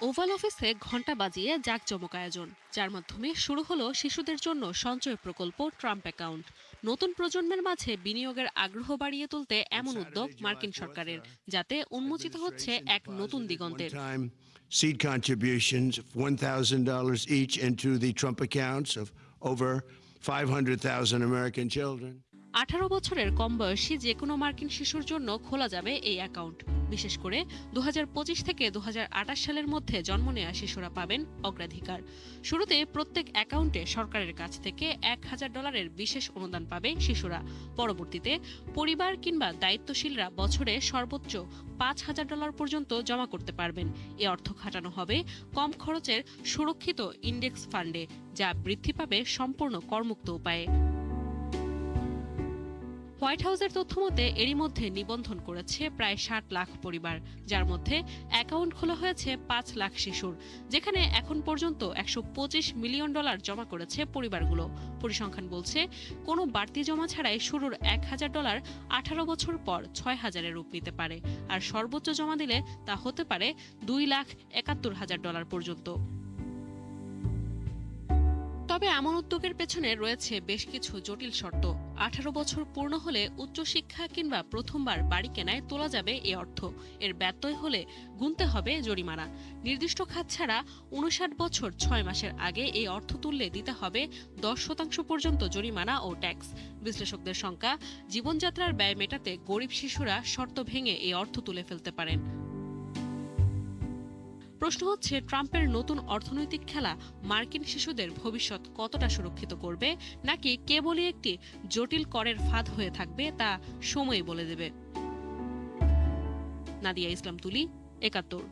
Oval অফিসে ঘণ্টা বাজিয়ে জাঁকজমক আয়োজন, যার মাধ্যমে শুরু হলো শিশুদের জন্য সঞ্চয় প্রকল্প ট্রাম্প অ্যাকাউন্ট। নতুন প্রজন্মের মাঝে বিনিয়োগের আগ্রহ বাড়িয়ে তুলতে এমন উদ্যোগ মার্কিন সরকারের, যাতে উন্মোচিত হচ্ছে এক নতুন দিগন্তের। Seed contributions of $1,000 each into the Trump accounts of over 500,000 American children. 18 বছরের কম বয়সী যে কোনো মার্কিন শিশুর জন্য খোলা যাবে এই অ্যাকাউন্ট। বিশেষ করে 2025 থেকে 2028 সালের মধ্যে জন্ম নেওয়া শিশুরা পাবেন অগ্রাধিকার। শুরুতে প্রত্যেক অ্যাকাউন্টে সরকারের কাছ থেকে $1,000 বিশেষ অনুদান পাবে শিশুরা। পরবর্তীতে পরিবার কিংবা দায়িত্বশীলরা বছরে সর্বোচ্চ $5,000 পর্যন্ত জমা করতে পারবেন। এ অর্থ খাটানো হবে কম খরচের সুরক্ষিত ইন্ডেক্স ফান্ডে, যা বৃদ্ধি পাবে সম্পূর্ণ করমুক্ত উপায়ে। হোয়াইট হাউসের তথ্যমতে এরই মধ্যে নিবন্ধন করেছে প্রায় 60 লাখ পরিবার, যার মধ্যে অ্যাকাউন্ট খোলা হয়েছে 5 লাখ শিশুর, যেখানে এখন পর্যন্ত $125 মিলিয়ন জমা করেছে পরিবারগুলো। পরিসংখ্যান বলছে, কোনো বাড়তি জমা ছাড়াই শুরুর $1,000 18 বছর পর 6,000-এর রূপ নিতে পারে, আর সর্বোচ্চ জমা দিলে তা হতে পারে $2,71,000 পর্যন্ত। তবে এমন উদ্যোগের পেছনে রয়েছে বেশ কিছু জটিল শর্ত। 18 বছর পূর্ণ হলে উচ্চশিক্ষা কিংবা প্রথমবার বাড়ি কেনায় তোলা যাবে এ অর্থ। এর ব্যত্যয় হলে গুনতে হবে জরিমানা। নির্দিষ্ট খাত ছাড়া 59 বছর 6 মাসের আগে এই অর্থ তুললে দিতে হবে 10% পর্যন্ত জরিমানা ও ট্যাক্স। বিশ্লেষকদের শঙ্কা, জীবনযাত্রার ব্যয় মেটাতে গরিব শিশুরা শর্ত ভেঙে এই অর্থ তুলে ফেলতে পারেন। প্রশ্ন হচ্ছে, ট্রাম্পের নতুন অর্থনৈতিক খেলা মার্কিন শিশুদের ভবিষ্যৎ কতটা সুরক্ষিত করবে, নাকি কেবলই একটি জটিল করের ফাঁদ হয়ে থাকবে, তা সময় বলে দেবে। নাদিয়া ইসলাম তুলি, 71।